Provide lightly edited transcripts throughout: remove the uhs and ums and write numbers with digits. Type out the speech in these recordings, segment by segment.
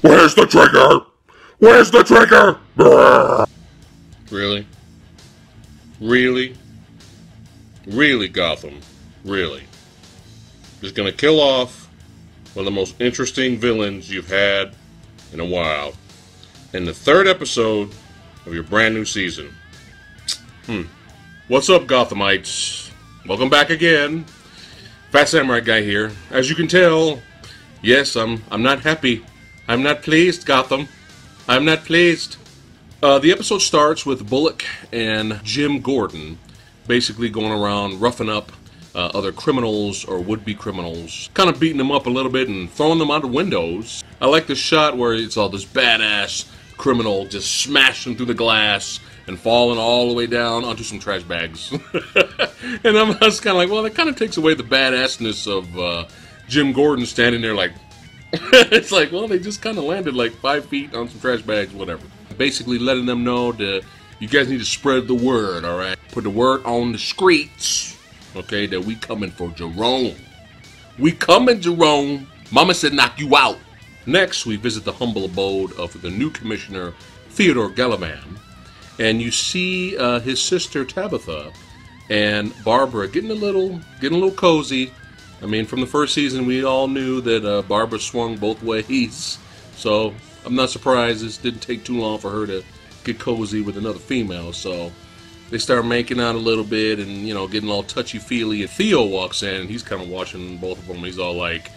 Where's the trigger? Where's the trigger? Really? Really? Really, Gotham? Really? Just gonna kill off one of the most interesting villains you've had in a while in the third episode of your brand new season. What's up, Gothamites? Welcome back again. Fat Samurai Guy here. As you can tell, yes, I'm not happy. I'm not pleased, Gotham. I'm not pleased. The episode starts with Bullock and Jim Gordon basically going around roughing up other criminals or would-be criminals, kind of beating them up a little bit and throwing them out of windows. I like the shot where it's all this badass criminal just smashing through the glass and falling all the way down onto some trash bags. And I was kind of like, well, that kind of takes away the badassness of Jim Gordon standing there like, it's like, well, they just kind of landed like 5 feet on some trash bags, whatever. Basically letting them know that you guys need to spread the word, all right? Put the word on the streets, okay, that we coming for Jerome. We coming, Jerome. Mama said knock you out. Next, we visit the humble abode of the new commissioner, Theodore Gallivan. And you see his sister Tabitha and Barbara getting a little cozy. I mean, from the first season, we all knew that Barbara swung both ways. So I'm not surprised this didn't take too long for her to get cozy with another female. So they start making out a little bit and, you know, getting all touchy-feely. And Theo walks in and he's kind of watching both of them. He's all like,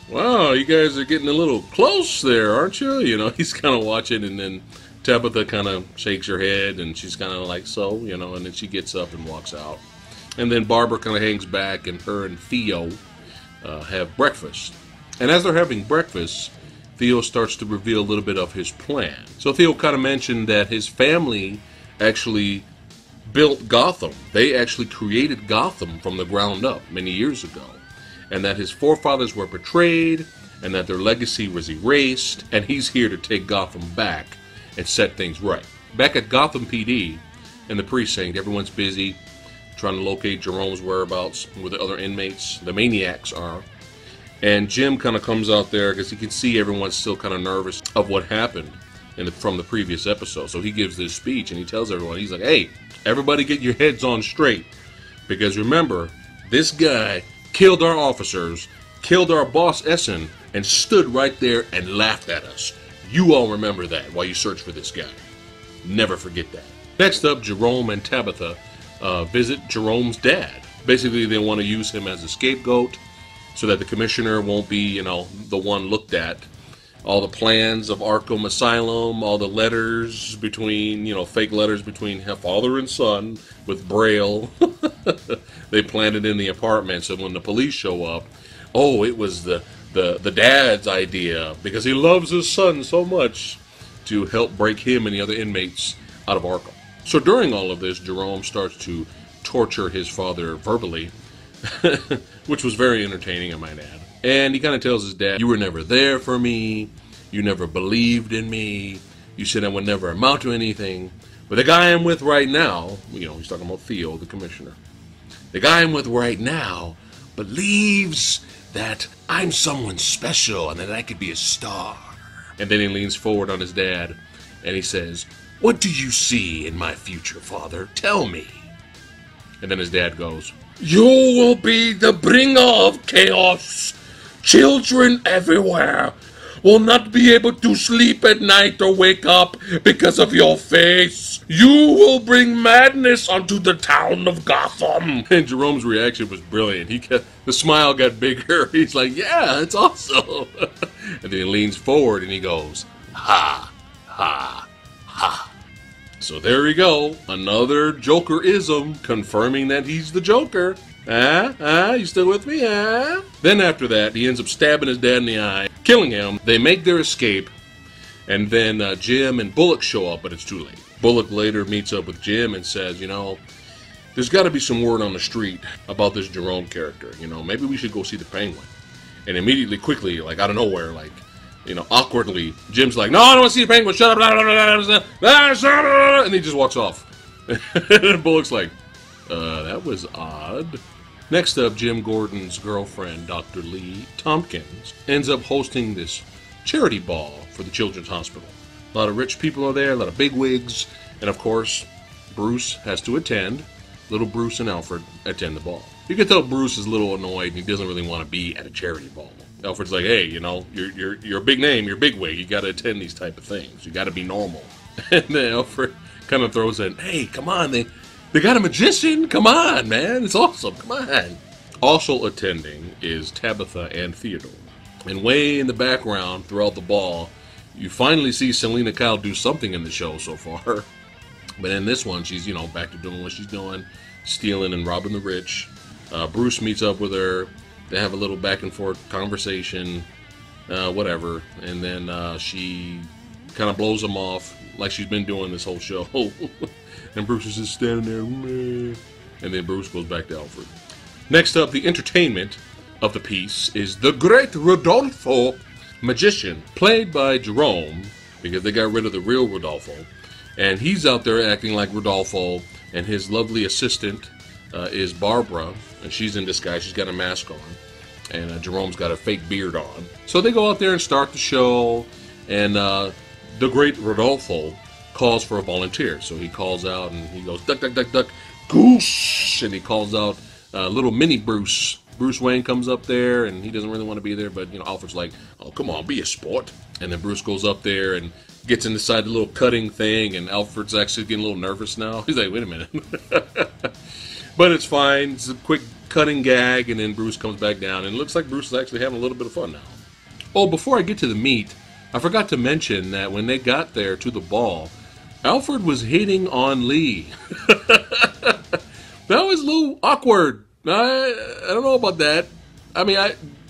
wow, you guys are getting a little close there, aren't you? You know, he's kind of watching, and then Tabitha kind of shakes her head, and she's kind of like, so, you know, and then she gets up and walks out. And then Barbara kind of hangs back, and her and Theo have breakfast. And as they're having breakfast, Theo starts to reveal a little bit of his plan. So Theo kind of mentioned that his family actually built Gotham. They actually created Gotham from the ground up many years ago. And that his forefathers were betrayed, and that their legacy was erased, and he's here to take Gotham back and set things right. Back at Gotham PD, in the precinct, everyone's busy trying to locate Jerome's whereabouts, where the other inmates, the maniacs, are. And Jim kind of comes out there because he can see everyone's still kind of nervous of what happened from the previous episode. So he gives this speech and he tells everyone, he's like, hey, everybody get your heads on straight. Because remember, this guy killed our officers, killed our boss Essen, and stood right there and laughed at us. You all remember that while you search for this guy. Never forget that. Next up, Jerome and Tabitha visit Jerome's dad. Basically, they want to use him as a scapegoat so that the commissioner won't be, you know, the one looked at. All the plans of Arkham Asylum, all the letters between, you know, fake letters between father and son with Braille. They planted in the apartment, so when the police show up, oh, it was the dad's idea because he loves his son so much to help break him and the other inmates out of Arkham. So during all of this, Jerome starts to torture his father verbally, which was very entertaining, I might add. And he kind of tells his dad, you were never there for me, you never believed in me, you said I would never amount to anything, but the guy I'm with right now, you know, he's talking about Theo, the commissioner, the guy I'm with right now believes that I'm someone special and that I could be a star. And then he leans forward on his dad and he says, what do you see in my future, father? Tell me. And then his dad goes, you will be the bringer of chaos. Children everywhere will not be able to sleep at night or wake up because of your face. You will bring madness onto the town of Gotham. And Jerome's reaction was brilliant. The smile got bigger. He's like, yeah, it's awesome. And then he leans forward and he goes, ha, ha, ha. So there we go. Another Joker-ism confirming that he's the Joker. You still with me? Then after that, he ends up stabbing his dad in the eye, killing him. They make their escape, and then Jim and Bullock show up, but it's too late. Bullock later meets up with Jim and says, you know, there's got to be some word on the street about this Jerome character. You know, maybe we should go see the Penguin. And immediately, quickly, like out of nowhere, like, you know, awkwardly, Jim's like, no, I don't want to see the Penguin, shut up, and he just walks off. And Bullock's like, that was odd. Next up, Jim Gordon's girlfriend, Dr. Lee Tompkins, ends up hosting this charity ball for the Children's Hospital. A lot of rich people are there, a lot of bigwigs, and of course, Bruce has to attend. Little Bruce and Alfred attend the ball. You can tell Bruce is a little annoyed and he doesn't really want to be at a charity ball. Alfred's like, hey, you know, you're a big name, you're a big wig, you got to attend these type of things. You got to be normal. And then Alfred kind of throws in, hey, come on, they got a magician. Come on, man, it's awesome. Come on. Also attending is Tabitha and Theodore. And way in the background throughout the ball, you finally see Selina Kyle do something in the show so far. But in this one, she's, you know, back to doing what she's doing, stealing and robbing the rich. Bruce meets up with her. They have a little back and forth conversation, whatever. And then she kind of blows him off like she's been doing this whole show. And Bruce is just standing there. Meh. And then Bruce goes back to Alfred. Next up, the entertainment of the piece is the great Rodolfo magician, played by Jerome, because they got rid of the real Rodolfo. And he's out there acting like Rodolfo, and his lovely assistant is Barbara, and she's in disguise. She's got a mask on, and Jerome's got a fake beard on. So they go out there and start the show, and the great Rodolfo calls for a volunteer. So he calls out, and he goes, duck, duck, duck, duck, goose, and he calls out little mini Bruce. Bruce Wayne comes up there, and he doesn't really want to be there, but, you know, Alfred's like, oh, come on, be a sport. And then Bruce goes up there and gets inside the little cutting thing, and Alfred's actually getting a little nervous now. He's like, wait a minute. But it's fine. It's a quick cutting gag, and then Bruce comes back down, and it looks like Bruce is actually having a little bit of fun now. Oh, before I get to the meat, I forgot to mention that when they got there to the ball, Alfred was hitting on Lee. That was a little awkward. I don't know about that. I mean,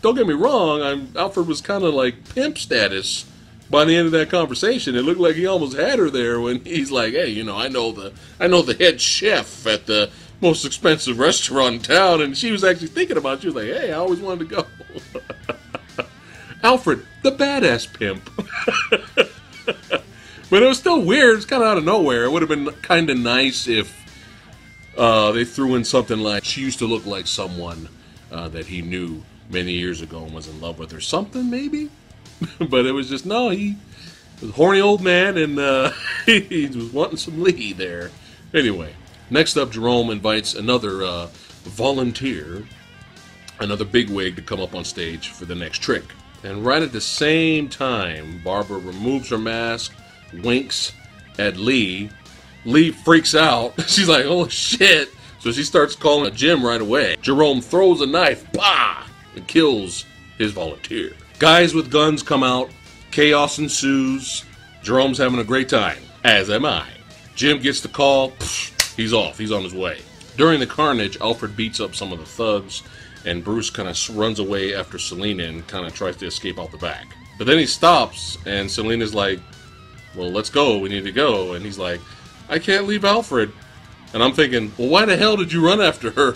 don't get me wrong. Alfred was kind of like pimp status by the end of that conversation. It looked like he almost had her there when he's like, "Hey, you know, I know the head chef at the most expensive restaurant in town," and she was actually thinking about it. She was like, "Hey, I always wanted to go." Alfred, the badass pimp. But it was still weird. It's kind of out of nowhere. It would have been kind of nice if they threw in something like, she used to look like someone that he knew many years ago and was in love with, or something, maybe. But it was just, no, he was a horny old man, and he was wanting some Lee there. Anyway, next up, Jerome invites another volunteer, another bigwig, to come up on stage for the next trick. And right at the same time, Barbara removes her mask, winks at Lee. Lee freaks out. She's like, oh shit. So she starts calling Jim right away. Jerome throws a knife, bah, and kills his volunteer. Guys with guns come out. Chaos ensues. Jerome's having a great time, as am I. Jim gets the call. He's off. He's on his way. During the carnage, Alfred beats up some of the thugs, and Bruce kind of runs away after Selina and kind of tries to escape out the back. But then he stops, and Selina's like, well, let's go. We need to go. And he's like, I can't leave Alfred. And I'm thinking, well, why the hell did you run after her?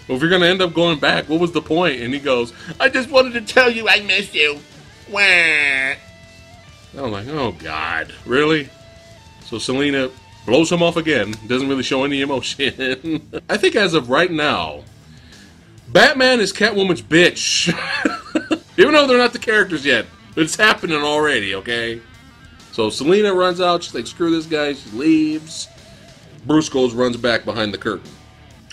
Well, if you're going to end up going back, what was the point? And he goes, I just wanted to tell you I miss you. Wah. And I'm like, oh, God. Really? So Selina blows him off again. Doesn't really show any emotion. I think as of right now, Batman is Catwoman's bitch. Even though they're not the characters yet. It's happening already, okay? So Selina runs out. She's like, screw this guy. She leaves. Bruce runs back behind the curtain.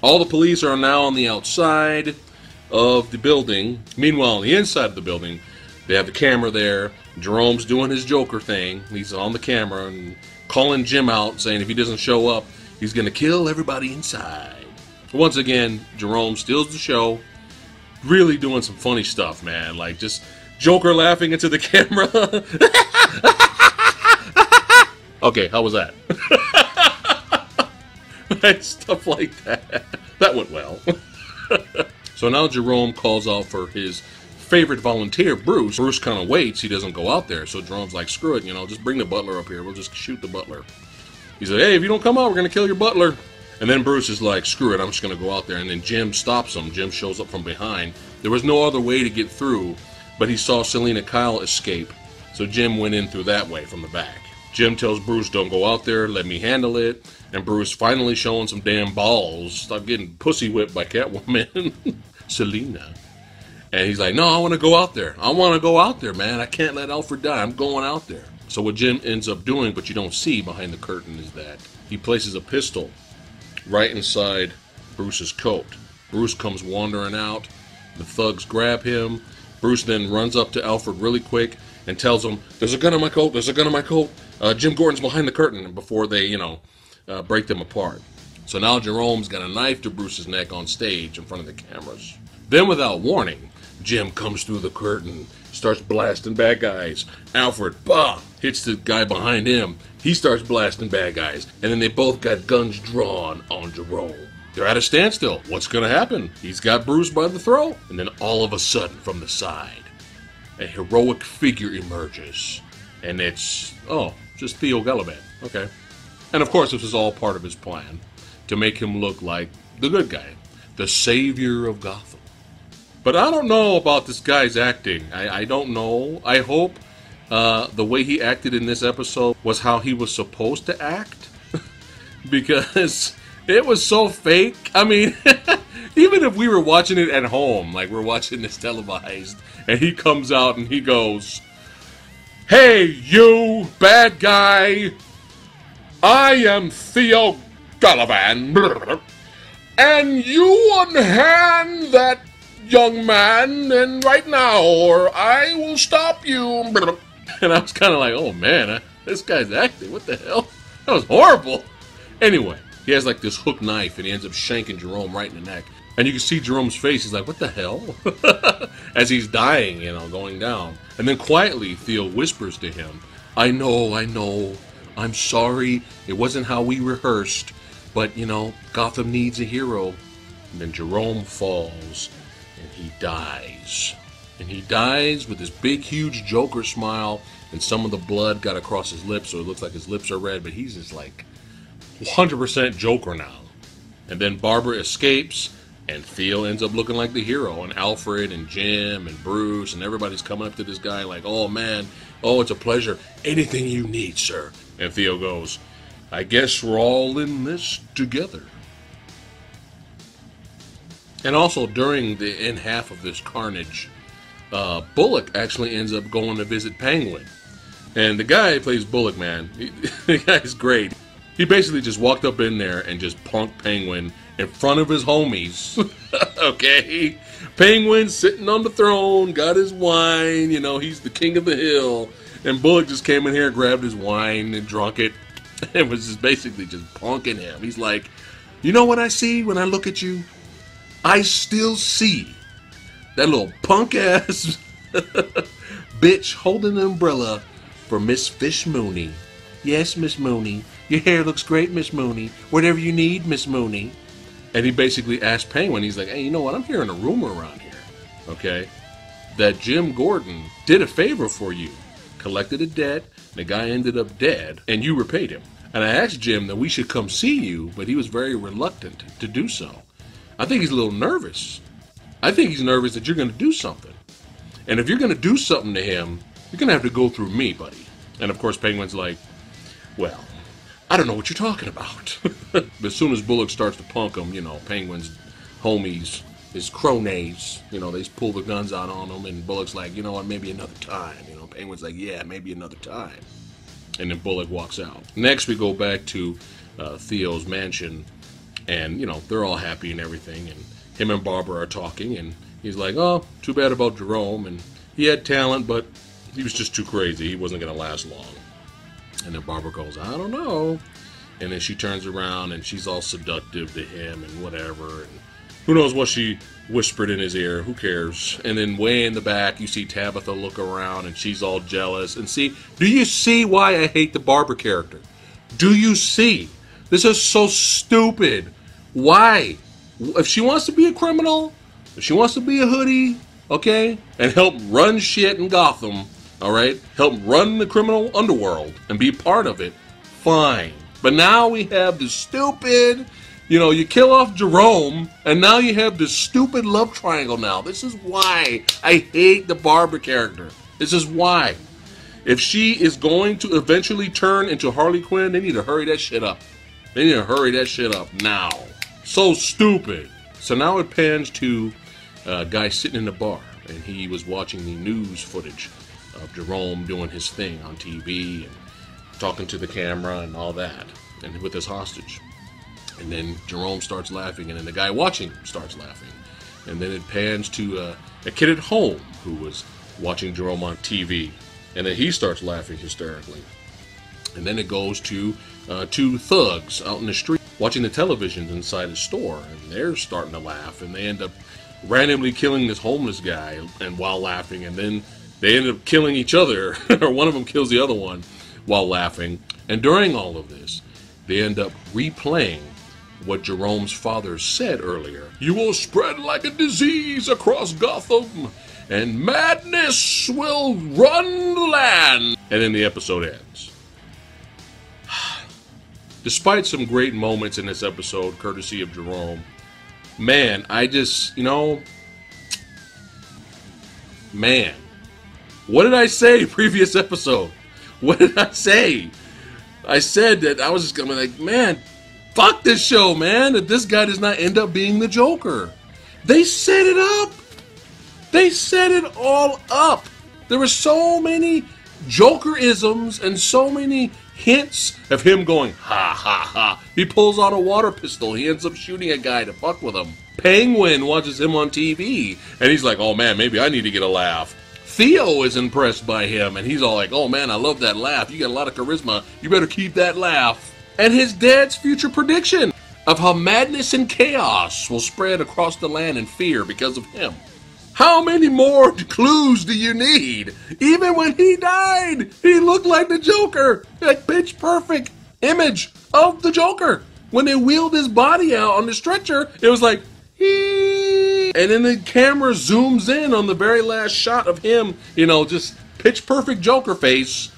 All the police are now on the outside of the building. Meanwhile, on the inside of the building, they have the camera there. Jerome's doing his Joker thing. He's on the camera and calling Jim out, saying if he doesn't show up, he's going to kill everybody inside. Once again, Jerome steals the show. Really doing some funny stuff, man. Like, just Joker laughing into the camera. Okay, how was that? Stuff like that. That went well. So now Jerome calls out for his favorite volunteer, Bruce. Bruce kind of waits. He doesn't go out there. So Jerome's like, screw it, you know, just bring the butler up here. We'll just shoot the butler. He's like, hey, if you don't come out, we're going to kill your butler. And then Bruce is like, screw it, I'm just going to go out there. And then Jim stops him. Jim shows up from behind. There was no other way to get through, but he saw Selina Kyle escape. So Jim went in through that way from the back. Jim tells Bruce, don't go out there, let me handle it. And Bruce finally showing some damn balls. Stop getting pussy whipped by Catwoman. Selina. And he's like, no, I want to go out there. I want to go out there, man. I can't let Alfred die. I'm going out there. So what Jim ends up doing, but you don't see behind the curtain, is that he places a pistol right inside Bruce's coat. Bruce comes wandering out. The thugs grab him. Bruce then runs up to Alfred really quick and tells him, there's a gun in my coat. There's a gun in my coat. Jim Gordon's behind the curtain, before they, break them apart. So now Jerome's got a knife to Bruce's neck on stage in front of the cameras. Then without warning, Jim comes through the curtain, starts blasting bad guys. Alfred, bah, hits the guy behind him. He starts blasting bad guys. And then they both got guns drawn on Jerome. They're at a standstill. What's going to happen? He's got Bruce by the throat. And then all of a sudden, from the side, a heroic figure emerges. And it's, just Theo Gallivant. Okay. And of course, this is all part of his plan to make him look like the good guy, the savior of Gotham. But I don't know about this guy's acting. I don't know. I hope the way he acted in this episode was how he was supposed to act. Because it was so fake. I mean, even if we were watching it at home, like we're watching this televised, and he comes out and he goes, hey, you bad guy, I am Theo Gallivant, and you unhand that young man, and right now, or I will stop you. And I was kind of like, oh man, this guy's acting, what the hell? That was horrible. Anyway, he has like this hook knife, and he ends up shanking Jerome right in the neck. And you can see Jerome's face, he's like, what the hell? As he's dying, going down. And then quietly, Theo whispers to him, I know, I'm sorry, it wasn't how we rehearsed, but, Gotham needs a hero. And then Jerome falls, and he dies. And he dies with this big, huge Joker smile, and some of the blood got across his lips, so it looks like his lips are red, but he's just like 100% Joker now. And then Barbara escapes, and Theo ends up looking like the hero, and Alfred and Jim and Bruce and everybody's coming up to this guy like, oh man, it's a pleasure. Anything you need, sir. And Theo goes, I guess we're all in this together. And also during the end half of this carnage, Bullock actually ends up going to visit Penguin. And the guy who plays Bullock, man, the guy's great. He basically just walked up in there and just punked Penguin in front of his homies. Okay? Penguin sitting on the throne, got his wine, he's the king of the hill. And Bullock just came in here, grabbed his wine and drunk it. And was just basically just punking him. He's like, you know what I see when I look at you? I still see that little punk ass bitch holding an umbrella for Miss Fish Mooney. Yes, Miss Mooney. Your hair looks great, Miss Mooney. Whatever you need, Miss Mooney. And he basically asked Penguin, he's like, hey, you know what? I'm hearing a rumor around here, okay, that Jim Gordon did a favor for you. Collected a debt, the guy ended up dead, and you repaid him. And I asked Jim that we should come see you, but he was very reluctant to do so. I think he's a little nervous. I think he's nervous that you're going to do something. And if you're going to do something to him, you're going to have to go through me, buddy. And of course, Penguin's like, well, I don't know what you're talking about. But as soon as Bullock starts to punk him, Penguin's homies, his cronies, they pull the guns out on him, and Bullock's like, you know what, maybe another time. Penguin's like, yeah, maybe another time. And then Bullock walks out. Next, we go back to Theo's mansion, and, they're all happy and everything, and him and Barbara are talking, and he's like, oh, too bad about Jerome, and he had talent, but he was just too crazy. He wasn't going to last long. And then Barbara goes, I don't know. And then she turns around, and she's all seductive to him and whatever, and who knows what she whispered in his ear, who cares? And then way in the back, you see Tabitha look around, and she's all jealous. And see, do you see why I hate the Barbara character? Do you see? This is so stupid. Why? If she wants to be a criminal, if she wants to be a hoodie, okay, and help run shit in Gotham, all right, help run the criminal underworld and be part of it, fine. But now we have this stupid, you kill off Jerome, and now you have this stupid love triangle now. This is why I hate the Barbara character. This is why. If she is going to eventually turn into Harley Quinn, they need to hurry that shit up. They need to hurry that shit up now. So stupid. So now it pans to a guy sitting in the bar, and he was watching the news footage of Jerome doing his thing on TV and talking to the camera and all that, and with his hostage. And then Jerome starts laughing, and then the guy watching starts laughing. And then it pans to a kid at home who was watching Jerome on TV, and then he starts laughing hysterically. And then it goes to two thugs out in the street watching the television inside the store, and they're starting to laugh, and they end up randomly killing this homeless guy and while laughing, and then they end up killing each other, or one of them kills the other one while laughing. And during all of this, they end up replaying what Jerome's father said earlier. You will spread like a disease across Gotham, and madness will run the land. And then the episode ends. Despite some great moments in this episode, courtesy of Jerome, man, I just, man, what did I say previous episode? What did I say? I said that I was just gonna be like, man, fuck this show, man, that this guy does not end up being the Joker. They set it up. They set it all up. There were so many Joker-isms and so many hints of him going, ha, ha, ha. He pulls out a water pistol. He ends up shooting a guy to fuck with him. Penguin watches him on TV, and he's like, oh, man, maybe I need to get a laugh. Theo is impressed by him, and he's all like, oh, man, I love that laugh. You got a lot of charisma. You better keep that laugh. And his dad's future prediction of how madness and chaos will spread across the land in fear because of him. How many more clues do you need? Even when he died, he looked like the Joker. Like pitch perfect image of the Joker. When they wheeled his body out on the stretcher, it was like, hee. And then the camera zooms in on the very last shot of him, just pitch perfect Joker face,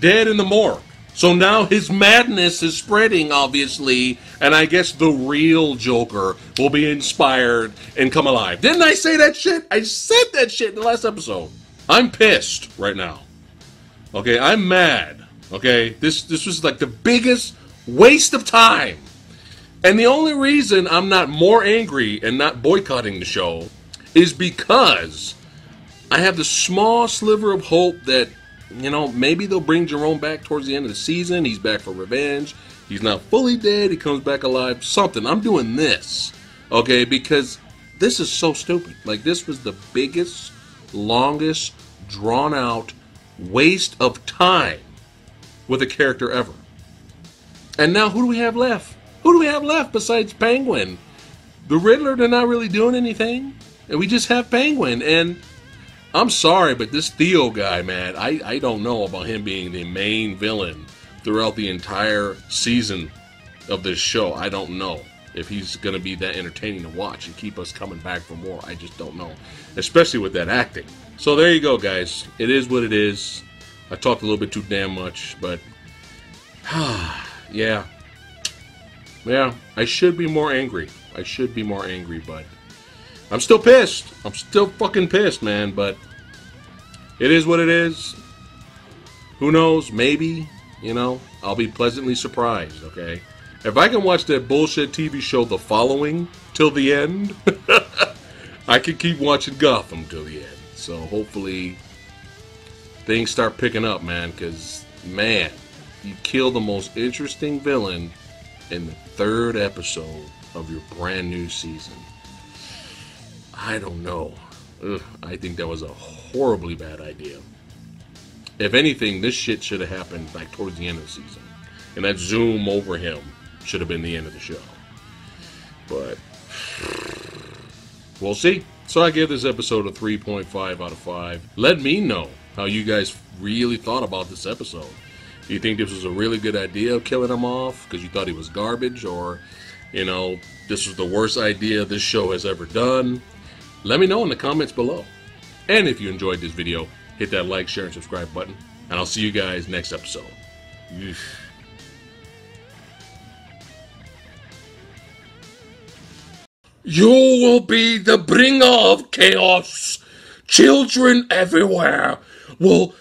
dead in the morgue. So now his madness is spreading, obviously, and I guess the real Joker will be inspired and come alive. Didn't I say that shit? I said that shit in the last episode. I'm pissed right now. Okay, I'm mad. Okay, this was like the biggest waste of time. And the only reason I'm not more angry and not boycotting the show is because I have the small sliver of hope that maybe they'll bring Jerome back towards the end of the season. He's back for revenge. He's not fully dead. He comes back alive. Something. I'm doing this, okay, because this is so stupid. Like, this was the biggest, longest, drawn-out waste of time with a character ever. And now who do we have left? Who do we have left besides Penguin? The Riddler, they're not really doing anything. And we just have Penguin. And I'm sorry, but this Theo guy, man, I don't know about him being the main villain throughout the entire season of this show. I don't know if he's going to be that entertaining to watch and keep us coming back for more. I just don't know, especially with that acting. So there you go, guys. It is what it is. I talked a little bit too damn much, but yeah, I should be more angry. But I'm still pissed. I'm still fucking pissed, man, but it is what it is. Who knows? Maybe, I'll be pleasantly surprised, okay? If I can watch that bullshit TV show The Following till the end, I can keep watching Gotham till the end. So hopefully things start picking up, man, because, man, you kill the most interesting villain in the 3rd episode of your brand new season. I don't know. Ugh, I think that was a horribly bad idea. If anything, this shit should have happened like towards the end of the season. And that zoom over him should have been the end of the show. But we'll see. So I give this episode a 3.5 out of 5. Let me know how you guys really thought about this episode. Do you think this was a really good idea of killing him off because you thought he was garbage? Or, this was the worst idea this show has ever done? Let me know in the comments below. And if you enjoyed this video, hit that like, share, and subscribe button. And I'll see you guys next episode. You will be the bringer of chaos. Children everywhere will...